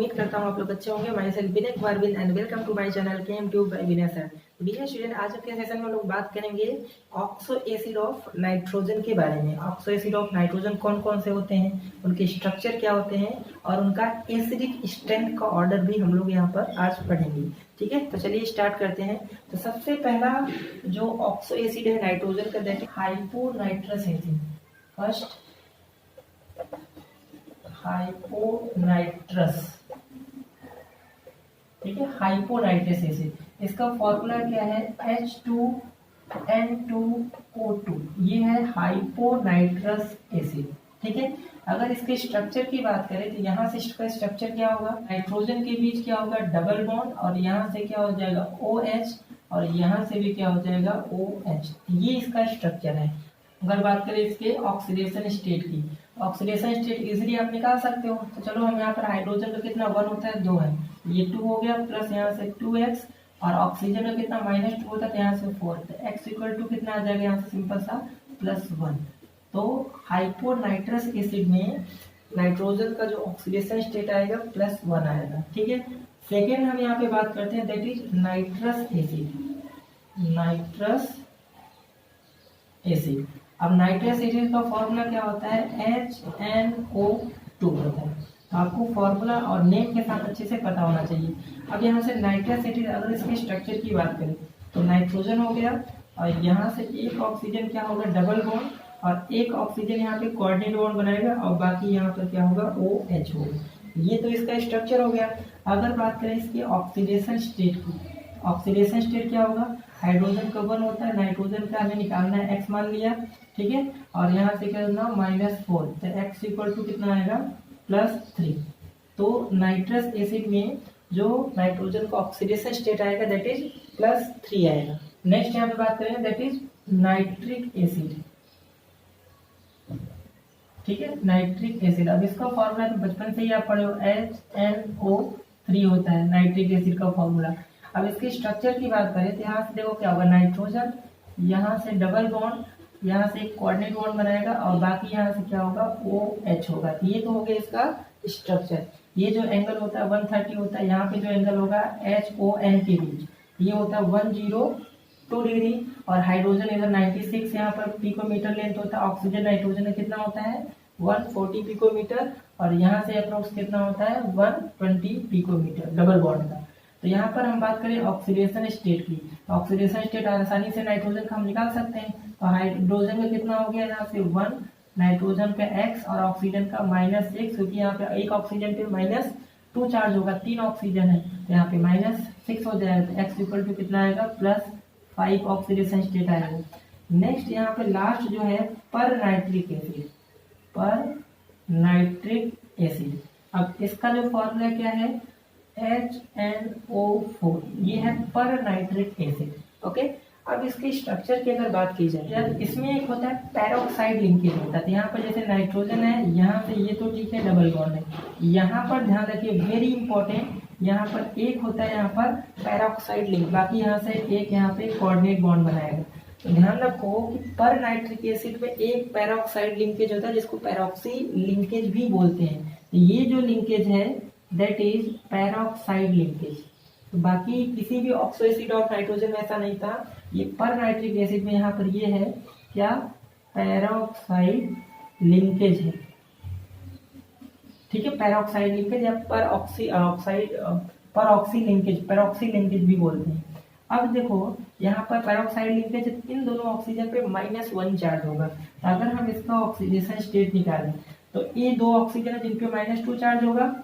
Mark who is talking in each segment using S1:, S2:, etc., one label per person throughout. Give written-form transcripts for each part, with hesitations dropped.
S1: उम्मीद करता हूँ आप लोग अच्छे होंगे। माई सेल्फ विनय कुमार विन and welcome to my channel Chem Tube by Vinay sir. Dear student, आज के सेशन में लोग बात करेंगे ऑक्सो एसिड ऑफ नाइट्रोजन के बारे में। ऑक्सो एसिड ऑफ नाइट्रोजन कौन कौन से होते हैं, उनके स्ट्रक्चर क्या होते हैं और उनका एसिडिक स्ट्रेंथ का ऑर्डर भी हम लोग यहाँ पर आज पढ़ेंगे। ठीक है, तो चलिए स्टार्ट करते हैं। तो सबसे पहला जो ऑक्सो एसिड है नाइट्रोजन का, that is hyponitrous acid. First hyponitrous, ठीक है, हाइपोनाइट्रस एसिड। इसका फॉर्मूला क्या है, H2N2O2। ये है हाइपोनाइट्रस एसिड। ठीक है, अगर इसके स्ट्रक्चर की बात करें तो यहाँ से इसका स्ट्रक्चर क्या होगा, नाइट्रोजन के बीच क्या होगा, डबल बॉन्ड, और यहाँ से क्या हो जाएगा OH, और यहाँ से भी क्या हो जाएगा OH। ये इसका स्ट्रक्चर है। अगर बात करें इसके ऑक्सीडेशन स्टेट की, ऑक्सीडेशन स्टेट इजीली आप निकाल सकते हो। तो चलो हम यहाँ पर हाइड्रोजन का कितना 1 होता है, 2 है, ये 2 हो गया, प्लस यहाँ से 2x, और ऑक्सीजन का कितना -2 होता है, यहाँ से 4, तो x इक्वल टू कितना आ जाएगा, यहाँ से सिंपल सा +1। तो हाइपोनाइट्रस एसिड में नाइट्रोजन का जो ऑक्सीडेशन स्टेट आएगा +1 आएगा। ठीक है, सेकेंड हम यहाँ पे बात करते हैं, that is nitrous acid. Nitrous acid, अब नाइट्रस एसिड का फॉर्मूला क्या होता है, HNO2 होता है। तो आपको फॉर्मूला और नेम के साथ अच्छे से पता होना चाहिए। अब यहाँ से नाइट्रस एसिड, अगर इसके स्ट्रक्चर की बात करें तो नाइट्रोजन हो गया, और यहाँ से एक ऑक्सीजन क्या होगा, डबल बॉन्ड, और एक ऑक्सीजन यहाँ पे कोऑर्डिनेट बॉन्ड बनाएगा, और बाकी यहाँ पर क्या होगा, OH होगा। ये तो इसका स्ट्रक्चर हो गया। अगर बात करें इसके ऑक्सीडेशन स्टेट की, ऑक्सीडेशन स्टेट क्या होगा, हाइड्रोजन का 1 होता है, नाइट्रोजन का हमें निकालना है x मान लिया, ठीक है, और यहाँ से क्या करना -4, तो x इक्वल टू कितना आएगा, +3। तो नाइट्रस एसिड में जो नाइट्रोजन का ऑक्सीडेशन स्टेट आएगा दैट इज +3 आएगा। नेक्स्ट यहाँ पे बात करें, दैट इज नाइट्रिक एसिड। ठीक है, नाइट्रिक एसिड, अब इसका फॉर्मूला तो बचपन से ही आप पढ़े हो, HNO3 होता है नाइट्रिक एसिड का फॉर्मूला। अब इसके स्ट्रक्चर की बात करें तो यहाँ से देखो क्या होगा, नाइट्रोजन, यहाँ से डबल बॉन्ड, यहाँ से एक कोऑर्डिनेट बॉन्ड बनाएगा, और बाकी यहाँ से क्या होगा, OH होगा। तो ये तो हो गया इसका स्ट्रक्चर। ये जो एंगल होता है 130 होता है, यहाँ पे जो एंगल होगा HON के बीच, ये होता है 102 डिग्री, और हाइड्रोजन इधर 96 यहाँ पर पिकोमीटर लेंथ होता है, ऑक्सीजन नाइट्रोजन का कितना होता है 140 पिकोमीटर, और यहाँ से अप्रोक्स कितना होता है 120 पिकोमीटर डबल बॉन्ड का। तो यहाँ पर हम बात करें ऑक्सीडेशन स्टेट की, ऑक्सीडेशन स्टेट आसानी से नाइट्रोजन का हम निकाल सकते हैं। तो हाइड्रोजन का कितना हो गया, यहाँ से 1, नाइट्रोजन का x, और ऑक्सीजन का -6, क्योंकि यहाँ पे एक ऑक्सीजन पे -2 चार्ज होगा, 3 ऑक्सीजन है, तो यहाँ पे -6 हो जाएगा, तो x इक्वल टू कितना आएगा, +5 ऑक्सीडेशन स्टेट आएगा। नेक्स्ट यहाँ पे लास्ट जो है पर नाइट्रिक एसिड, पर नाइट्रिक एसिड। अब इसका जो फॉर्मूला क्या है, HNO4, ये है पर नाइट्रिक एसिड। ओके, अब इसके स्ट्रक्चर की अगर बात की जाए, इसमें एक होता है पैरोक्साइड लिंकेज होता है। तो यहाँ पर जैसे नाइट्रोजन है, यहाँ से ये तो ठीक है डबल बॉन्ड है, यहाँ पर ध्यान रखिए वेरी इंपॉर्टेंट, यहाँ पर एक होता है यहाँ पर पैरोक्साइड लिंक, बाकी यहाँ से एक यहाँ पे कोऑर्डिनेट बॉन्ड बनाएगा। तो ध्यान रखो कि पर नाइट्रिक एसिड में एक पैरोक्साइड लिंकेज होता है, जिसको पैरोक्सी लिंकेज भी बोलते हैं। ये जो लिंकेज है दैट इज पैरोक्साइड लिंकेज। तो बाकी किसी भी ऑक्सो एसिड ऑफ नाइट्रोजन में ऐसा नहीं था, ये पर नाइट्रिक एसिड में यहाँ पर ये है क्या, पैरोक्साइड लिंकेज है। ठीक है, पैरोक्साइड लिंकेज या पर ऑक्सी लिंकेज, पैरोक्सी लिंकेज भी बोलते हैं। अब देखो यहाँ पर पैरोक्साइड लिंकेज, इन दोनों ऑक्सीजन पे -1 चार्ज होगा। तो अगर हम इसका ऑक्सीडेशन स्टेट निकालें तो ये 2 ऑक्सीजन है जिनपे -2 चार्ज होगा,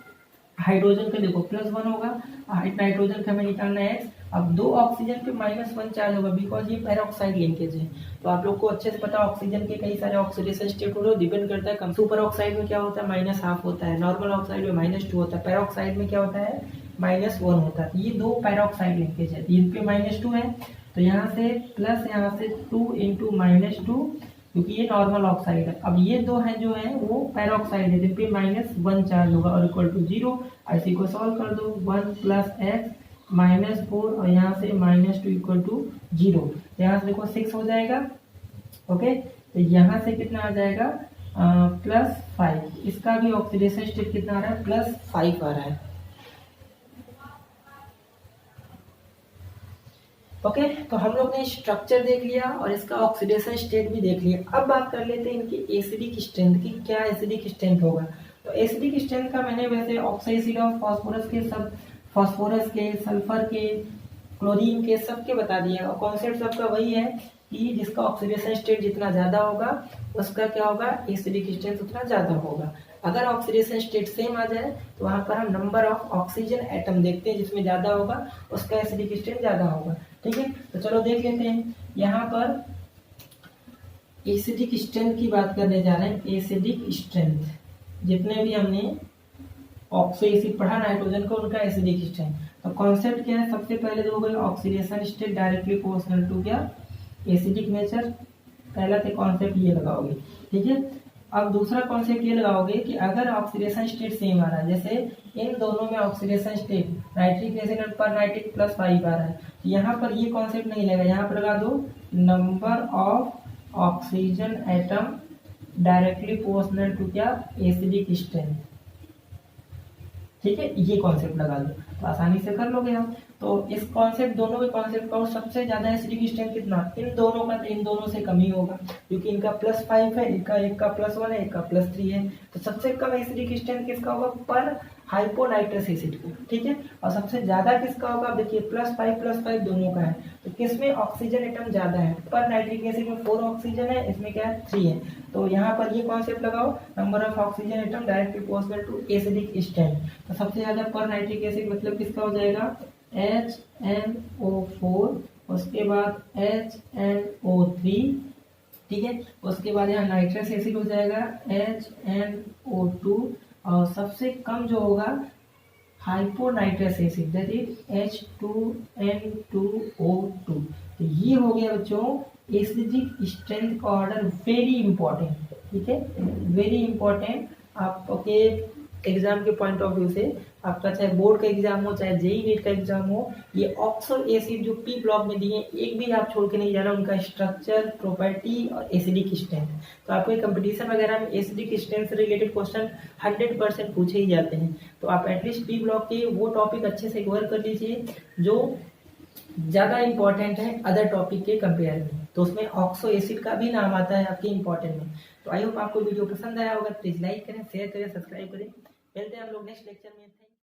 S1: हाइड्रोजन का देखो +1 होगा, नाइट्रोजन का हमें निकालना है x। अब 2 ऑक्सीजन पे -1 चार्ज होगा, बिकॉज ये पैरोक्साइड लिंकेज है। तो आप लोग को अच्छे से पता है ऑक्सीजन के कई सारे ऑक्सीडेशन स्टेट होते हैं, डिपेंड करता है। कम सुपर ऑक्साइड में क्या होता है, -1/2 होता है, नॉर्मल ऑक्साइड में -2 होता है, पैरोक्साइड में क्या होता है -1 होता है। ये 2 पैरोक्साइड लिंकेज है, इन पे -2 है, तो यहाँ से प्लस यहाँ से 2 × -2, क्योंकि ये नॉर्मल ऑक्साइड है। अब ये 2 हैं जो है वो पैरोक्साइड है, जिन पे -1 चार्ज होगा, और इक्वल टू 0। इसी को सॉल्व कर दो, 1 + x -4, और यहाँ से -2 इक्वल टू 0। यहाँ से देखो 6 हो जाएगा। ओके, तो यहाँ से कितना आ जाएगा +5। इसका भी ऑक्सीडेशन स्टेट कितना आ रहा है, +5 आ रहा है। ओके, तो हम लोग ने स्ट्रक्चर देख लिया और इसका ऑक्सीडेशन स्टेट भी देख लिया। अब बात कर लेते हैं इनकी एसिडिक स्ट्रेंथ की, क्या एसिडिक स्ट्रेंथ होगा। तो एसिडिक स्ट्रेंथ का मैंने वैसे ऑक्साइड ऑफ फास्फोरस के, सब फास्फोरस के, सल्फर के, क्लोरीन के, सबके बता दिया। और कॉन्सेप्ट सबका वही है कि जिसका ऑक्सीडेशन स्टेट जितना ज्यादा होगा उसका क्या होगा, एसिडिक स्ट्रेंथ उतना ज्यादा होगा। अगर ऑक्सीडेशन स्टेट सेम आ जाए तो वहां पर हम नंबर ऑफ ऑक्सीजन एटम देखते हैं, जिसमें ज्यादा होगा उसका एसिडिक स्ट्रेंथ ज्यादा होगा। ठीक है, तो चलो देख लेते हैं। यहाँ पर एसिडिक स्ट्रेंथ की बात करने जा रहे हैं। एसिडिक स्ट्रेंथ जितने भी हमने ऑक्सो एसिड पढ़ा नाइट्रोजन को, उनका एसिडिक स्ट्रेंथ। तो कॉन्सेप्ट क्या है, सबसे पहले जो होगा oxidation state directly proportional to क्या, एसिडिक नेचर। पहला तो कॉन्सेप्ट ये लगाओगे। ठीक है, अब दूसरा कॉन्सेप्ट ये लगाओगे कि अगर ऑक्सीडेशन स्टेट सेम आ रहा है, जैसे इन दोनों में ऑक्सीडेशन स्टेट नाइट्रिक एसिड पर नाइट्रिक प्लस 5 आ रहा है, तो यहाँ पर ये कॉन्सेप्ट नहीं लगेगा, यहाँ पर लगा दो number of oxygen atom directly proportional to क्या, एसिडिक स्ट्रेंथ। ठीक है, ये कॉन्सेप्ट लगा दो तो आसानी से कर लोगे आप। तो इस कॉन्सेप्ट, दोनों के कॉन्सेप्ट का, और सबसे ज्यादा एसिडिक स्ट्रेंथ कितना, इन दोनों का, तो इन दोनों से कम ही होगा, क्योंकि इनका +5 है, इनका एक का +1 है, एक का +3 है। तो सबसे कम एसिडिक स्ट्रेंथ किसका होगा, पर हाइपोनाइट्रस एसिड को। ठीक है, और सबसे ज्यादा किसका होगा, देखिए +5 दोनों का है, तो किसमें ऑक्सीजन एटम ज्यादा है, पर नाइट्रिक एसिड में 4 ऑक्सीजन है, इसमें क्या है 3 है। तो यहाँ पर ये कॉन्सेप्ट लगाओ, number of oxygen atom directly proportional to acidic strength. तो सबसे ज्यादा पर नाइट्रिक एसिड मतलब किसका हो जाएगा, HNO4, उसके बाद HNO3। ठीक है, उसके बाद यहाँ नाइट्रस एसिड हो जाएगा HNO2, और सबसे कम जो होगा hyponitrous acid, that is H2N2O2। तो ये हो गया बच्चों एसिडिक स्ट्रेंथ का ऑर्डर, वेरी इंपॉर्टेंट। ठीक है, वेरी इंपॉर्टेंट आपके एग्जाम के पॉइंट ऑफ व्यू से। आपका चाहे बोर्ड का एग्जाम हो, चाहे जेई नीट का एग्जाम हो, ये ऑक्सो एसिड जो पी ब्लॉक में दिए एक भी आप छोड़ के नहीं जाना, उनका स्ट्रक्चर, प्रॉपर्टी और एसिडिक स्ट्रेंथ। तो आपको कंपटीशन वगैरह में एसिडिक स्ट्रेंथ से रिलेटेड क्वेश्चन 100% पूछे ही जाते हैं। तो आप एटलीस्ट पी ब्लॉक के वो टॉपिक अच्छे से कवर कर लीजिए जो ज्यादा इंपॉर्टेंट है अदर टॉपिक के कंपेयर में। तो उसमें ऑक्सो एसिड का भी नाम आता है आपके इंपॉर्टेंट में। तो आई होप आपको वीडियो पसंद आया होगा, प्लीज लाइक करें, शेयर करें, सब्सक्राइब करें। मिलते हैं हम लोग नेक्स्ट लेक्चर में।